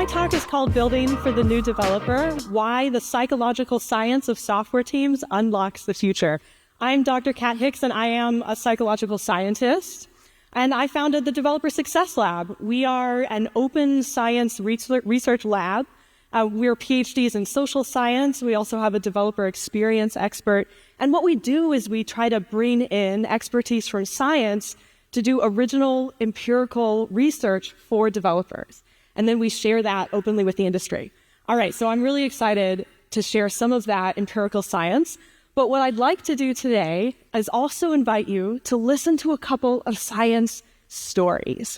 My talk is called Building for the New Developer, Why the Psychological Science of Software Teams Unlocks the Future. I'm Dr. Kat Hicks, and I am a psychological scientist. And I founded the Developer Success Lab. We are an open science research lab. We're PhDs in social science. We also have a developer experience expert. And what we do is we try to bring in expertise from science to do original empirical research for developers. And then we share that openly with the industry. All right, so I'm really excited to share some of that empirical science. But what I'd like to do today is also invite you to listen to a couple of science stories.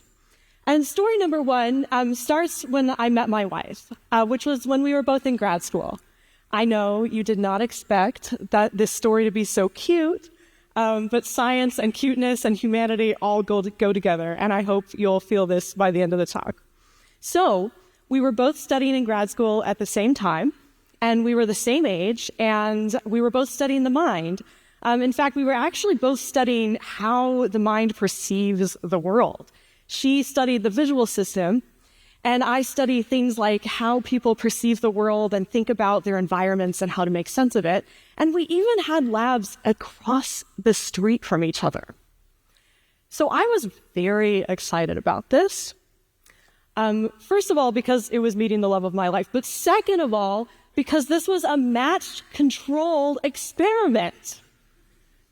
And story number one starts when I met my wife, which was when we were both in grad school. I know you did not expect that this story to be so cute, but science and cuteness and humanity all go together, and I hope you'll feel this by the end of the talk. So we were both studying in grad school at the same time, and we were the same age, and we were both studying the mind. In fact, we were actually both studying how the mind perceives the world. She studied the visual system, and I study things like how people perceive the world and think about their environments and how to make sense of it. And we even had labs across the street from each other. So I was very excited about this. First of all, because it was meeting the love of my life, but second of all, because this was a matched controlled experiment.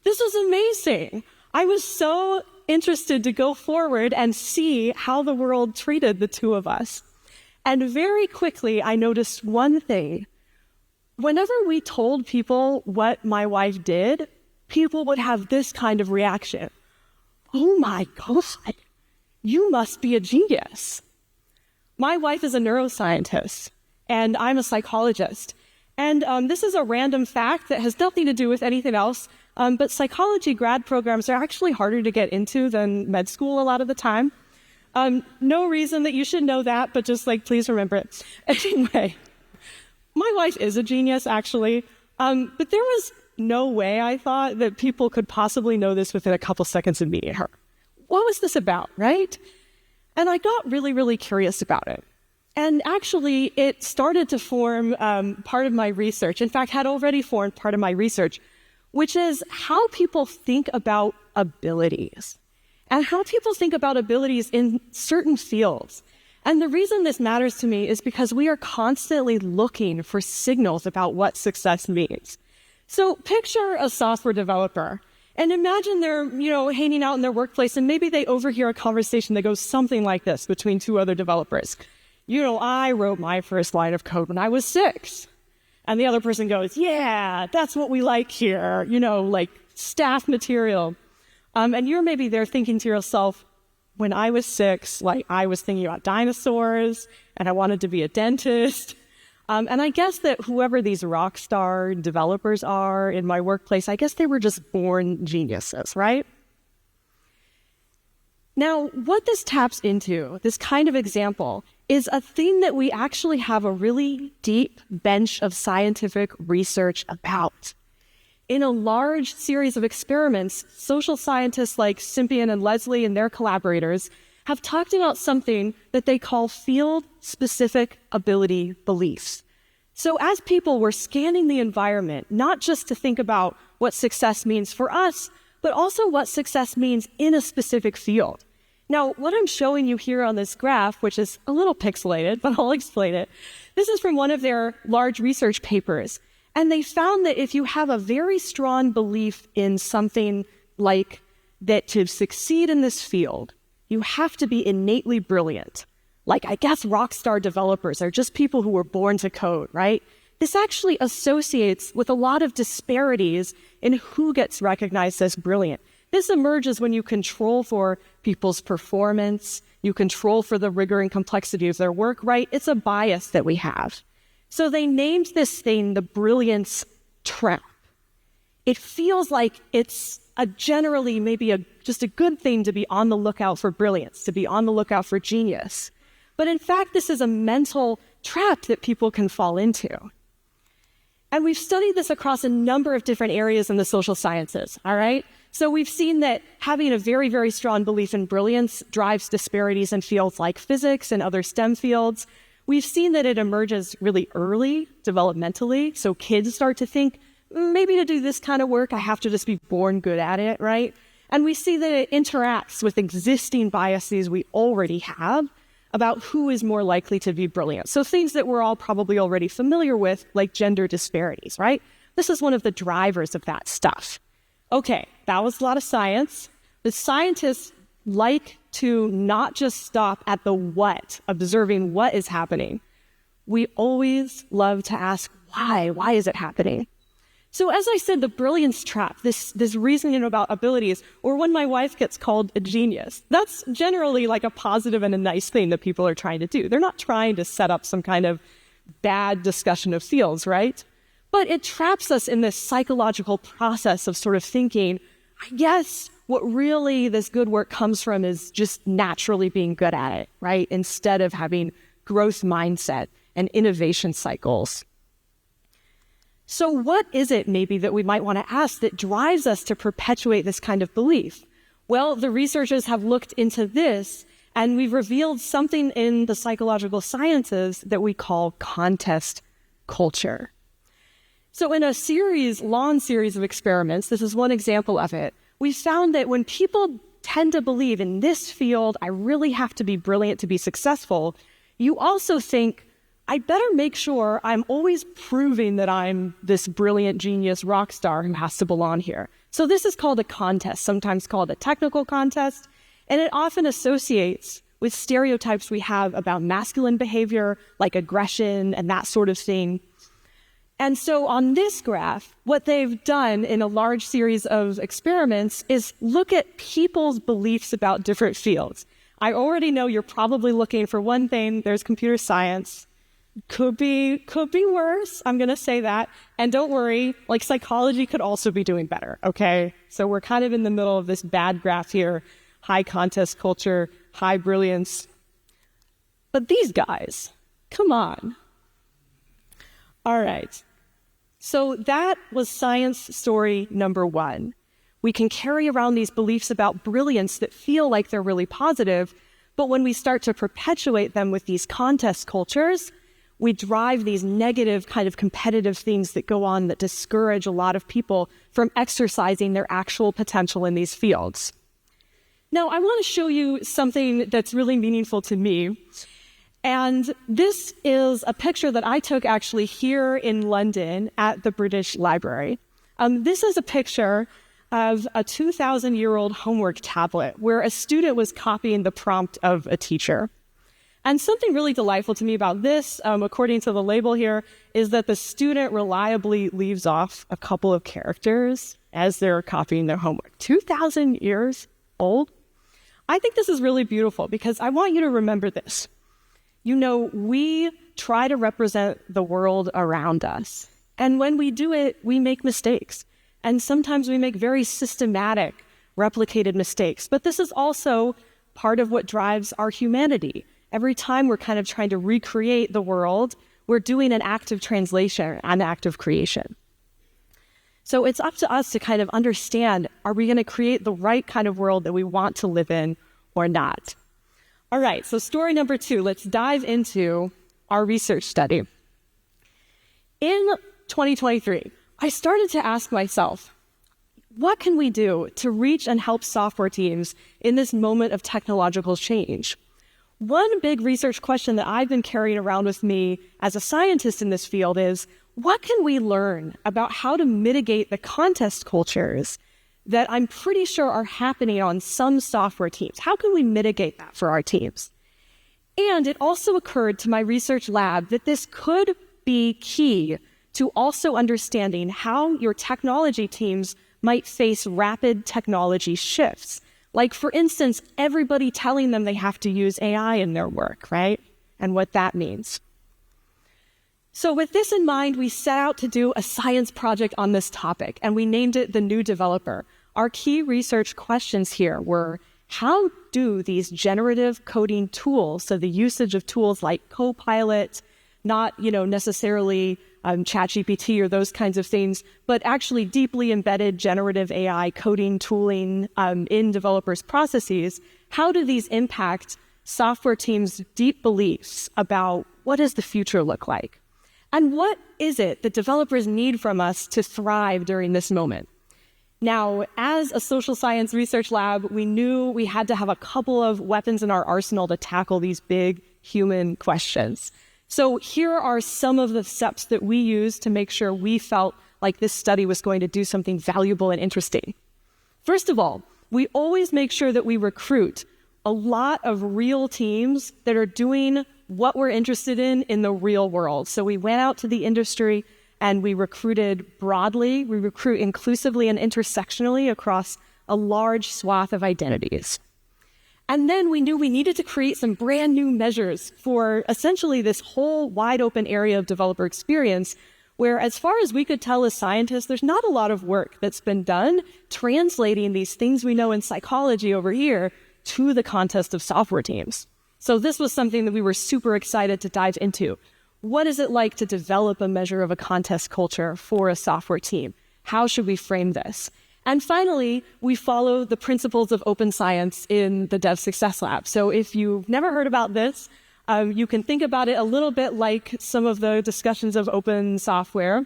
This was amazing. I was so interested to go forward and see how the world treated the two of us. And very quickly, I noticed one thing. Whenever we told people what my wife did, people would have this kind of reaction. Oh my God, you must be a genius. My wife is a neuroscientist, and I'm a psychologist. And this is a random fact that has nothing to do with anything else, but psychology grad programs are actually harder to get into than med school a lot of the time. No reason that you should know that, but just please remember it. Anyway, my wife is a genius, actually, but there was no way, I thought, that people could possibly know this within a couple seconds of meeting her. What was this about, right? And I got really, really curious about it. And actually, it started to form part of my research. In fact, had already formed part of my research, which is how people think about abilities and how people think about abilities in certain fields. And the reason this matters to me is because we are constantly looking for signals about what success means. So picture a software developer and imagine they're, hanging out in their workplace and maybe they overhear a conversation that goes something like this between two other developers. I wrote my first line of code when I was 6. And the other person goes, yeah, that's what we like here, like staff material. And you're maybe there thinking to yourself, when I was 6, I was thinking about dinosaurs and I wanted to be a dentist. And I guess that whoever these rock star developers are in my workplace, I guess they were just born geniuses, right? Now, what this taps into, this kind of example, is a thing that we actually have a really deep bench of scientific research about. In a large series of experiments, social scientists like Simpian and Leslie and their collaborators have talked about something that they call field-specific ability beliefs. So as people were scanning the environment, not just to think about what success means for us, but also what success means in a specific field. Now, what I'm showing you here on this graph, which is a little pixelated, but I'll explain it. This is from one of their large research papers. And they found that if you have a very strong belief in something like that to succeed in this field, you have to be innately brilliant. I guess rock star developers are just people who were born to code, right? This actually associates with a lot of disparities in who gets recognized as brilliant. This emerges when you control for people's performance, you control for the rigor and complexity of their work, right? It's a bias that we have. So they named this thing the brilliance trap. It feels like it's generally maybe just a good thing to be on the lookout for brilliance, to be on the lookout for genius. But in fact, this is a mental trap that people can fall into. And we've studied this across a number of different areas in the social sciences, all right? So we've seen that having a very, very strong belief in brilliance drives disparities in fields like physics and other STEM fields. we've seen that it emerges really early, developmentally. So kids start to think, maybe to do this kind of work, I have to just be born good at it, right? And we see that it interacts with existing biases we already have about who is more likely to be brilliant. So things that we're all probably already familiar with, like gender disparities, right? This is one of the drivers of that stuff. Okay, that was a lot of science. The scientists like to not just stop at the what, observing what is happening. We always love to ask why. Why is it happening? So as I said, the brilliance trap, this reasoning about abilities, or when my wife gets called a genius, that's generally like a positive and a nice thing that people are trying to do. They're not trying to set up some kind of bad discussion of fields, right? But it traps us in this psychological process of sort of thinking, I guess what really this good work comes from is just naturally being good at it, right? Instead of having growth mindset and innovation cycles. So what is it maybe that we might want to ask that drives us to perpetuate this kind of belief? Well, the researchers have looked into this, and we've revealed something in the psychological sciences that we call contest culture. So in a long series of experiments, this is one example of it, we found that when people tend to believe in this field, I really have to be brilliant to be successful, you also think, I better make sure I'm always proving that I'm this brilliant genius rock star who has to belong here. So this is called a contest, sometimes called a technical contest, and it often associates with stereotypes we have about masculine behavior, like aggression and that sort of thing. And so on this graph, what they've done in a large series of experiments is look at people's beliefs about different fields. I already know you're probably looking for one thing. There's computer science. Could be worse. I'm going to say that. And don't worry, like psychology could also be doing better. Okay. So we're kind of in the middle of this bad graph here. High contest culture, high brilliance. But these guys, come on. All right. So that was science story number one. We can carry around these beliefs about brilliance that feel like they're really positive, but when we start to perpetuate them with these contest cultures, we drive these negative kind of competitive things that go on that discourage a lot of people from exercising their actual potential in these fields. Now, I want to show you something that's really meaningful to me. And this is a picture that I took actually here in London at the British Library. This is a picture of a 2,000-year-old homework tablet where a student was copying the prompt of a teacher. And something really delightful to me about this, according to the label here, is that the student reliably leaves off a couple of characters as they're copying their homework. 2,000 years old? I think this is really beautiful because I want you to remember this. You know, we try to represent the world around us. And when we do it, we make mistakes. And sometimes we make very systematic, replicated mistakes. But this is also part of what drives our humanity. Every time we're kind of trying to recreate the world, we're doing an act of translation, an act of creation. So it's up to us to kind of understand, are we going to create the right kind of world that we want to live in or not? All right, so story number two, let's dive into our research study. In 2023, I started to ask myself, what can we do to reach and help software teams in this moment of technological change? One big research question that I've been carrying around with me as a scientist in this field is, what can we learn about how to mitigate the contest cultures that I'm pretty sure are happening on some software teams? How can we mitigate that for our teams? And it also occurred to my research lab that this could be key to also understanding how your technology teams might face rapid technology shifts. Like, for instance, everybody telling them they have to use AI in their work, right? And what that means. So with this in mind, we set out to do a science project on this topic, and we named it The New Developer. Our key research questions here were, how do these generative coding tools, so the usage of tools like Copilot, not necessarily ChatGPT or those kinds of things, but actually deeply embedded generative AI coding tooling in developers' processes, how do these impact software teams' deep beliefs about what does the future look like? And what is it that developers need from us to thrive during this moment? Now, as a social science research lab, we knew we had to have a couple of weapons in our arsenal to tackle these big human questions. So here are some of the steps that we used to make sure we felt like this study was going to do something valuable and interesting. First of all, we always make sure that we recruit a lot of real teams that are doing what we're interested in the real world. So we went out to the industry and we recruited broadly. We recruit inclusively and intersectionally across a large swath of identities. And then we knew we needed to create some brand new measures for essentially this whole wide open area of developer experience, where as far as we could tell as scientists, there's not a lot of work that's been done translating these things we know in psychology over here to the context of software teams. So this was something that we were super excited to dive into. What is it like to develop a measure of a contest culture for a software team? How should we frame this? And finally, we follow the principles of open science in the Dev Success Lab. So if you've never heard about this, you can think about it a little bit like some of the discussions of open software.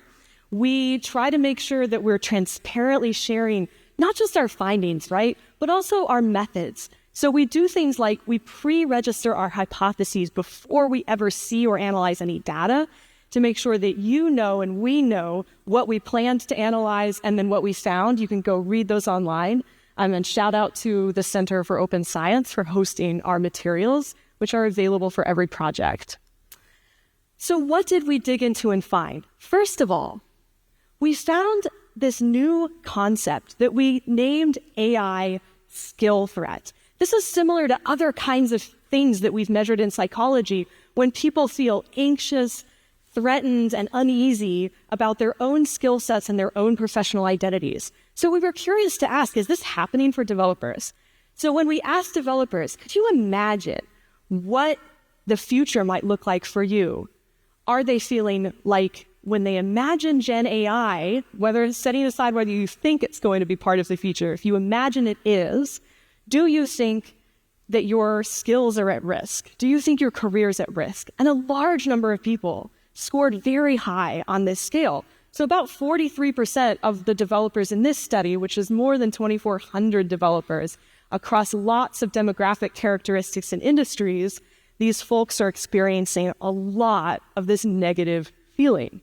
We try to make sure that we're transparently sharing not just our findings, right, but also our methods. So we do things like we pre-register our hypotheses before we ever see or analyze any data to make sure that you know and we know what we planned to analyze and then what we found. You can go read those online. And shout out to the Center for Open Science for hosting our materials, which are available for every project. So what did we dig into and find? First of all, we found this new concept that we named AI skill threat. This is similar to other kinds of things that we've measured in psychology when people feel anxious, threatened, and uneasy about their own skill sets and their own professional identities. So we were curious to ask, is this happening for developers? So when we asked developers, could you imagine what the future might look like for you? Are they feeling like when they imagine genAI, whether setting aside whether you think it's going to be part of the future, if you imagine it is, do you think that your skills are at risk? Do you think your career is at risk? And a large number of people scored very high on this scale. So about 43% of the developers in this study, which is more than 2,400 developers across lots of demographic characteristics and industries, these folks are experiencing a lot of this negative feeling.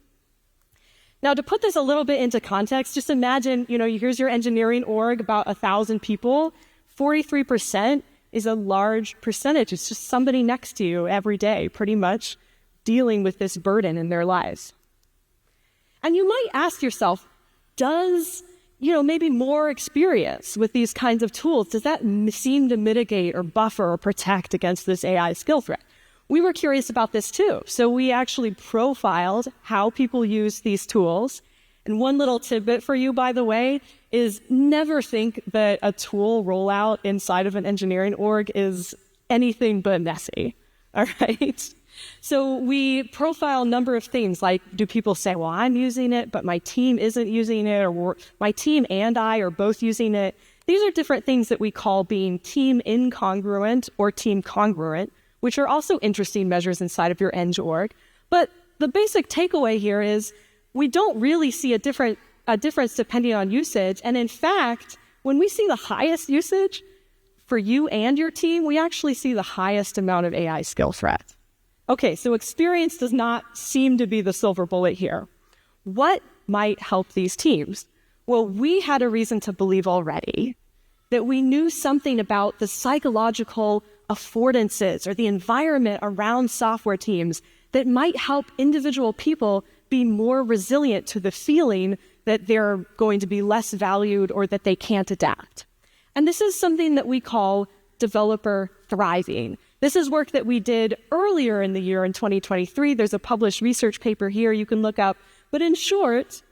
Now, to put this a little bit into context, just imagine, here's your engineering org, about 1,000 people. 43% is a large percentage. It's just somebody next to you every day, pretty much dealing with this burden in their lives. And you might ask yourself, does, maybe more experience with these kinds of tools, does that seem to mitigate or buffer or protect against this AI skill threat? We were curious about this too. So we actually profiled how people use these tools. And one little tidbit for you, by the way, is never think that a tool rollout inside of an engineering org is anything but messy, all right? So we profile a number of things like, do people say, well, I'm using it, but my team isn't using it, or my team and I are both using it. These are different things that we call being team incongruent or team congruent, which are also interesting measures inside of your eng org. But the basic takeaway here is we don't really see a difference depending on usage. And in fact, when we see the highest usage for you and your team, we actually see the highest amount of AI skill threat. Okay, so experience does not seem to be the silver bullet here. What might help these teams? Well, we had a reason to believe already that we knew something about the psychological affordances or the environment around software teams that might help individual people be more resilient to the feeling that they're going to be less valued or that they can't adapt. And this is something that we call developer thriving. This is work that we did earlier in the year in 2023. There's a published research paper here you can look up. But in short,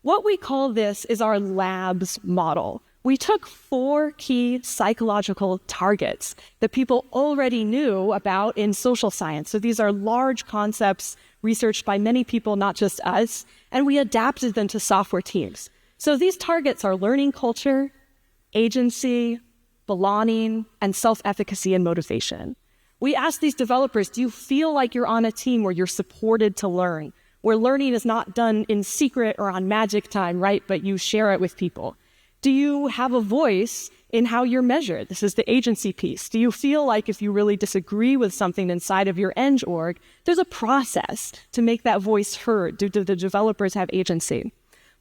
what we call this is our labs model. We took 4 key psychological targets that people already knew about in social science. So these are large concepts researched by many people, not just us, and we adapted them to software teams. So these targets are learning culture, agency, belonging, and self-efficacy and motivation. We asked these developers, do you feel like you're on a team where you're supported to learn, where learning is not done in secret or on magic time, right? But you share it with people. Do you have a voice in how you're measured? This is the agency piece. Do you feel like if you really disagree with something inside of your eng org, there's a process to make that voice heard? Do the developers have agency?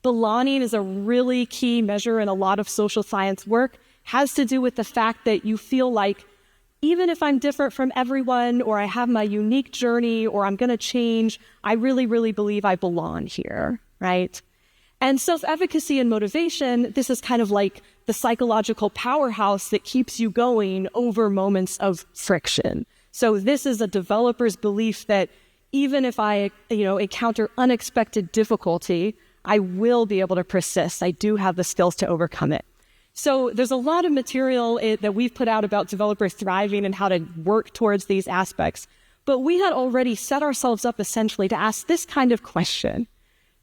Belonging is a really key measure in a lot of social science work. Has to do with the fact that you feel like even if I'm different from everyone, or I have my unique journey, or I'm going to change, I really, really believe I belong here, right? And self-efficacy and motivation, this is kind of like the psychological powerhouse that keeps you going over moments of friction. So this is a developer's belief that even if I, encounter unexpected difficulty, I will be able to persist. I do have the skills to overcome it. So there's a lot of material that we've put out about developer thriving and how to work towards these aspects. But we had already set ourselves up essentially to ask this kind of question.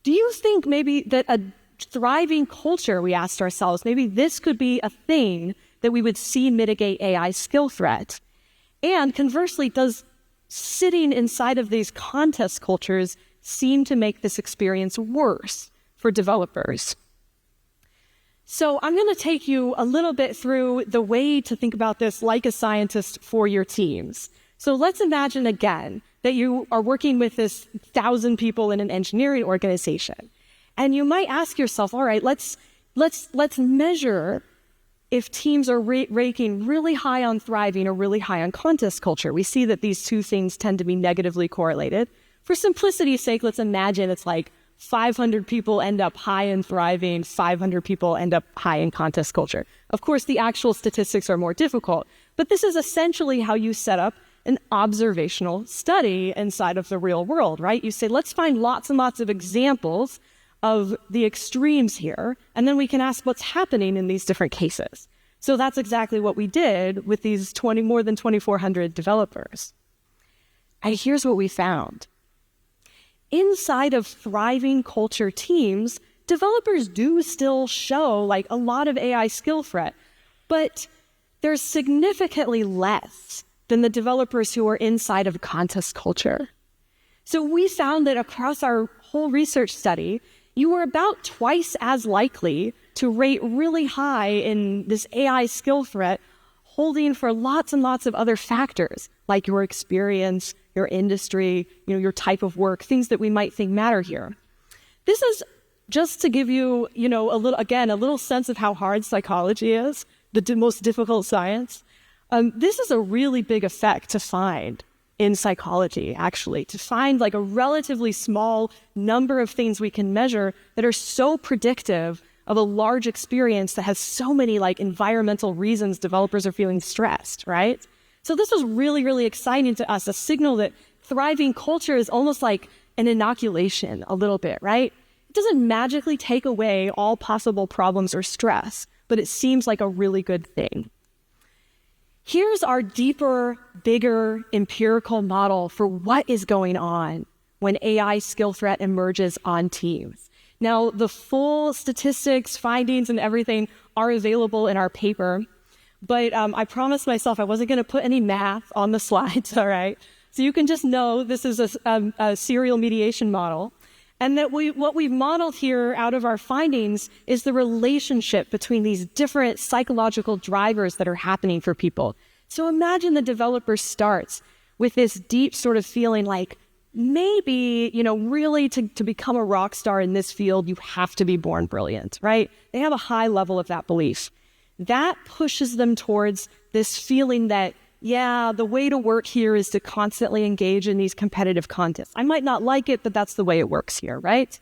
Do you think maybe that a thriving culture, we asked ourselves, maybe this could be a thing that we would see mitigate AI skill threat? And conversely, does sitting inside of these contest cultures seem to make this experience worse for developers? So I'm going to take you a little bit through the way to think about this like a scientist for your teams. So let's imagine again that you are working with this 1,000 people in an engineering organization. And you might ask yourself, all right, let's measure if teams are ranking really high on thriving or really high on contest culture. We see that these two things tend to be negatively correlated. For simplicity's sake, let's imagine it's like 500 people end up high in thriving, 500 people end up high in contest culture. Of course, the actual statistics are more difficult, but this is essentially how you set up an observational study inside of the real world, right? You say, let's find lots and lots of examples of the extremes here, and then we can ask what's happening in these different cases. So that's exactly what we did with these more than 2,400 developers. And here's what we found. Inside of thriving culture teams, developers do still show like a lot of AI skill threat, but there's significantly less than the developers who are inside of contest culture. So we found that across our whole research study, you were about twice as likely to rate really high in this AI skill threat, holding for lots and lots of other factors, like your experience, your industry, your type of work, things that we might think matter here. This is just to give you, a little sense of how hard psychology is, the most difficult science. This is a really big effect to find in psychology, actually, to find like a relatively small number of things we can measure that are so predictive of a large experience that has so many like environmental reasons developers are feeling stressed, right? So this was really, really exciting to us, a signal that thriving culture is almost like an inoculation a little bit, right? It doesn't magically take away all possible problems or stress, but it seems like a really good thing. Here's our deeper, bigger empirical model for what is going on when AI skill threat emerges on teams. Now, the full statistics, findings, and everything are available in our paper, but I promised myself I wasn't going to put any math on the slides, all right? So you can just know this is a serial mediation model, and that what we've modeled here out of our findings is the relationship between these different psychological drivers that are happening for people. So imagine the developer starts with this deep sort of feeling like, maybe, really to become a rock star in this field, you have to be born brilliant, right? They have a high level of that belief. That pushes them towards this feeling that, yeah, the way to work here is to constantly engage in these competitive contests. I might not like it, but that's the way it works here, right?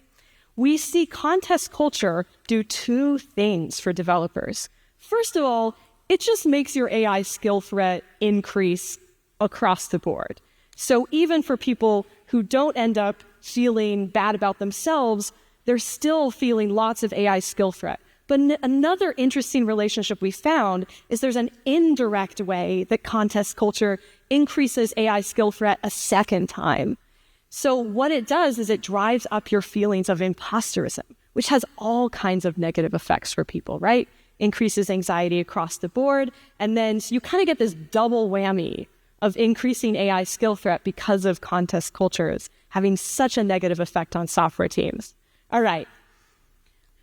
We see contest culture do two things for developers. First of all, it just makes your AI skill threat increase across the board. So even for people who don't end up feeling bad about themselves, they're still feeling lots of AI skill threat. But another interesting relationship we found is there's an indirect way that contest culture increases AI skill threat a second time. So what it does is it drives up your feelings of imposterism, which has all kinds of negative effects for people, right? Increases anxiety across the board. And then so you kind of get this double whammy of increasing AI skill threat because of contest cultures having such a negative effect on software teams. All right,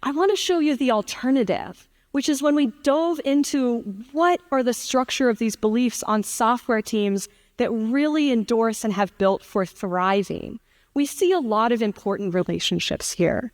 I want to show you the alternative, which is when we dove into what are the structure of these beliefs on software teams that really endorse and have built for thriving. We see a lot of important relationships here.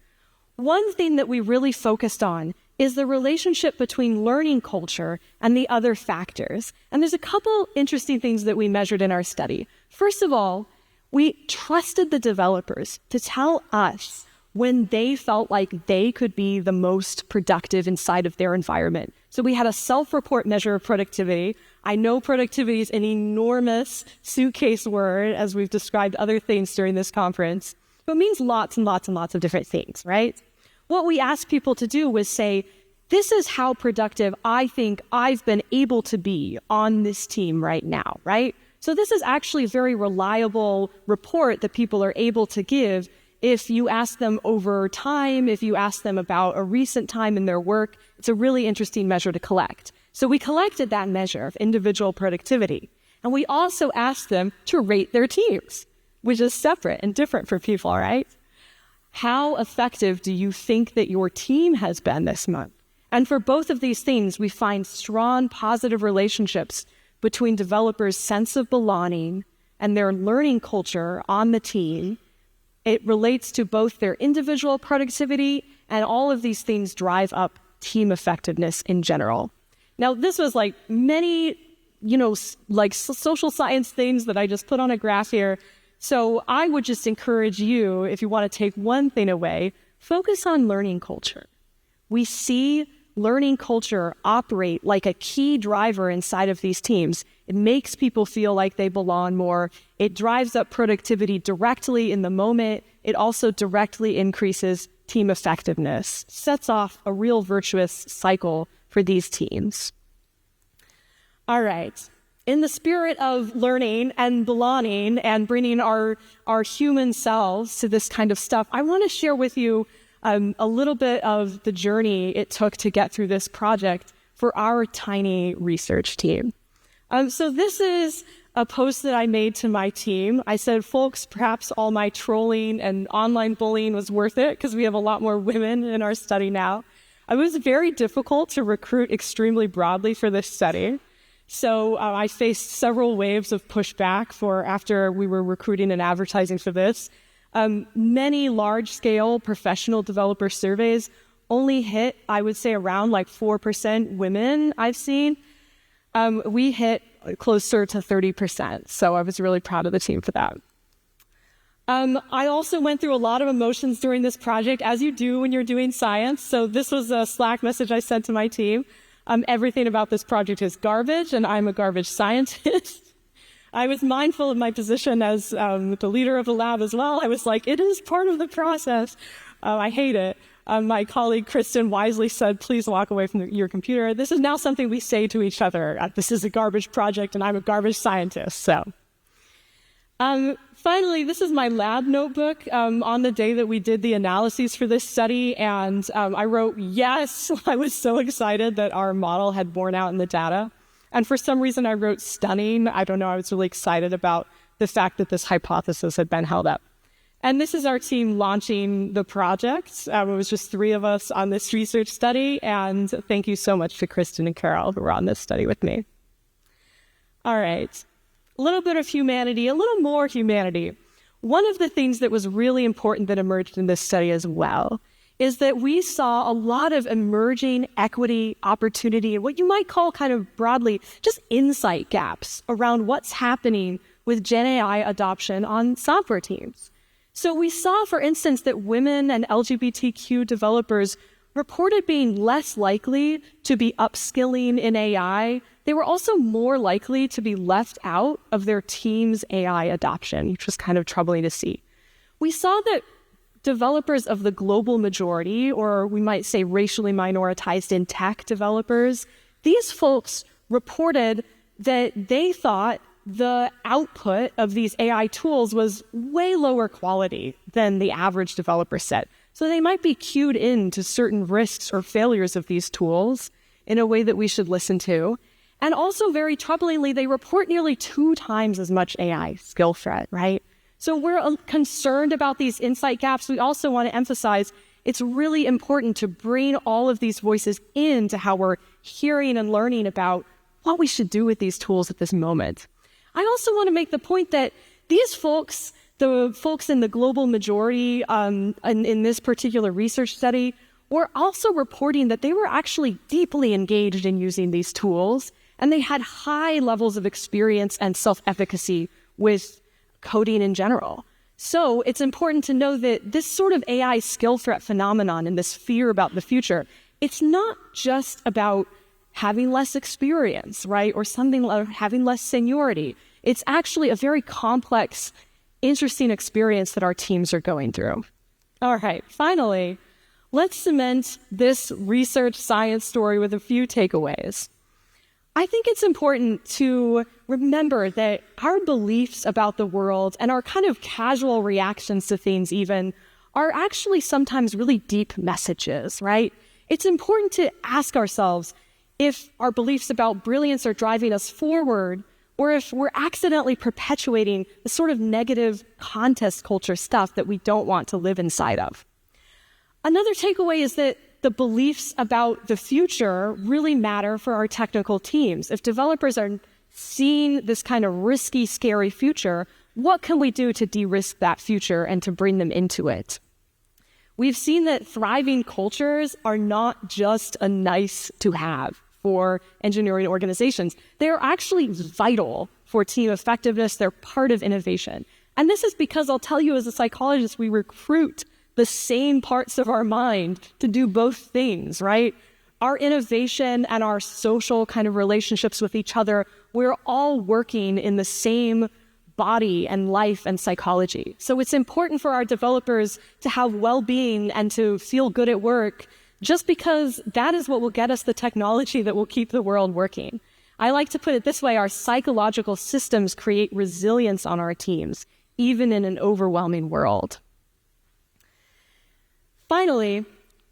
One thing that we really focused on is the relationship between learning culture and the other factors. And there's a couple interesting things that we measured in our study. First of all, we trusted the developers to tell us when they felt like they could be the most productive inside of their environment. So we had a self-report measure of productivity. I know productivity is an enormous suitcase word, as we've described other things during this conference, but it means lots and lots and lots of different things, right? What we asked people to do was say, this is how productive I think I've been able to be on this team right now, right? So this is actually a very reliable report that people are able to give if you ask them over time, if you ask them about a recent time in their work. It's a really interesting measure to collect. So we collected that measure of individual productivity. And we also asked them to rate their teams, which is separate and different for people, right? How effective do you think that your team has been this month? And for both of these things, we find strong positive relationships between developers' sense of belonging and their learning culture on the team. It relates to both their individual productivity, and all of these things drive up team effectiveness in general. Now, this was like many, social science things that I just put on a graph here. So I would just encourage you, if you want to take one thing away, focus on learning culture. We see learning culture operate like a key driver inside of these teams. It makes people feel like they belong more. It drives up productivity directly in the moment. It also directly increases team effectiveness, sets off a real virtuous cycle for these teams. All right. In the spirit of learning and belonging and bringing our human selves to this kind of stuff, I want to share with you a little bit of the journey it took to get through this project for our tiny research team. So this is a post that I made to my team. I said, folks, perhaps all my trolling and online bullying was worth it because we have a lot more women in our study now. It was very difficult to recruit extremely broadly for this study. So I faced several waves of pushback after we were recruiting and advertising for this. Many large-scale professional developer surveys only hit, I would say, around like 4% women I've seen. We hit closer to 30%, so I was really proud of the team for that. I also went through a lot of emotions during this project, as you do when you're doing science. So this was a Slack message I sent to my team. Everything about this project is garbage, and I'm a garbage scientist. I was mindful of my position as the leader of the lab as well. I was like, it is part of the process. I hate it. My colleague Kristen wisely said, please walk away from your computer. This is now something we say to each other. This is a garbage project, and I'm a garbage scientist. So, finally, this is my lab notebook on the day that we did the analyses for this study. And I wrote, yes, I was so excited that our model had borne out in the data. And for some reason, I wrote stunning. I don't know. I was really excited about the fact that this hypothesis had been held up. And this is our team launching the project. It was just 3 of us on this research study. And thank you so much to Kristen and Carol who were on this study with me. All right. A little bit of humanity, a little more humanity. One of the things that was really important that emerged in this study as well is that we saw a lot of emerging equity, opportunity, and what you might call kind of broadly just insight gaps around what's happening with genAI adoption on software teams. So we saw, for instance, that women and LGBTQ developers reported being less likely to be upskilling in AI. They were also more likely to be left out of their team's AI adoption, which was kind of troubling to see. We saw that developers of the global majority, or we might say racially minoritized in tech developers, these folks reported that they thought the output of these AI tools was way lower quality than the average developer set. So they might be cued in to certain risks or failures of these tools in a way that we should listen to. And also, very troublingly, they report nearly 2 times as much AI skill threat, right? So we're concerned about these insight gaps. We also want to emphasize it's really important to bring all of these voices into how we're hearing and learning about what we should do with these tools at this moment. I also want to make the point that these folks, the folks in the global majority in this particular research study, were also reporting that they were actually deeply engaged in using these tools, and they had high levels of experience and self-efficacy with coding in general. So it's important to know that this sort of AI skill threat phenomenon and this fear about the future, it's not just about having less experience, right? Or something like having less seniority. It's actually a very complex, interesting experience that our teams are going through. All right, finally, let's cement this research science story with a few takeaways. I think it's important to remember that our beliefs about the world and our kind of casual reactions to things even are actually sometimes really deep messages, right? It's important to ask ourselves if our beliefs about brilliance are driving us forward, or if we're accidentally perpetuating the sort of negative contest culture stuff that we don't want to live inside of. Another takeaway is that the beliefs about the future really matter for our technical teams. If developers are seeing this kind of risky, scary future, what can we do to de-risk that future and to bring them into it? We've seen that thriving cultures are not just a nice to have for engineering organizations. They're actually vital for team effectiveness. They're part of innovation. And this is because I'll tell you as a psychologist, we recruit the same parts of our mind to do both things, right? Our innovation and our social kind of relationships with each other, we're all working in the same body and life and psychology. So it's important for our developers to have well-being and to feel good at work, just because that is what will get us the technology that will keep the world working. I like to put it this way: our psychological systems create resilience on our teams, even in an overwhelming world. Finally,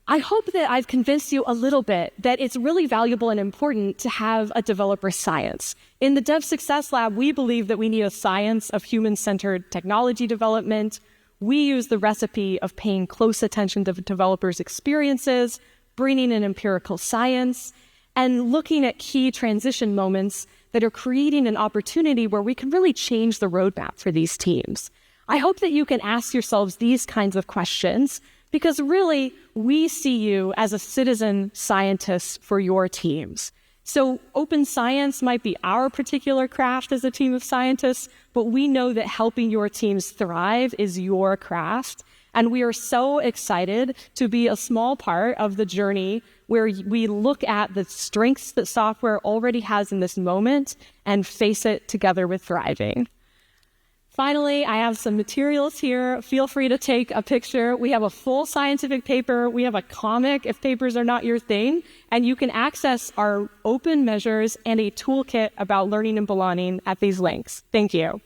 I hope that I've convinced you a little bit that it's really valuable and important to have a developer science. In the Dev Success Lab, we believe that we need a science of human-centered technology development. We use the recipe of paying close attention to developers' experiences, bringing in empirical science, and looking at key transition moments that are creating an opportunity where we can really change the roadmap for these teams. I hope that you can ask yourselves these kinds of questions, because really, we see you as a citizen scientist for your teams. So open science might be our particular craft as a team of scientists, but we know that helping your teams thrive is your craft. And we are so excited to be a small part of the journey where we look at the strengths that software already has in this moment and face it together with thriving. Finally, I have some materials here. Feel free to take a picture. We have a full scientific paper. We have a comic if papers are not your thing. And you can access our open measures and a toolkit about learning and belonging at these links. Thank you.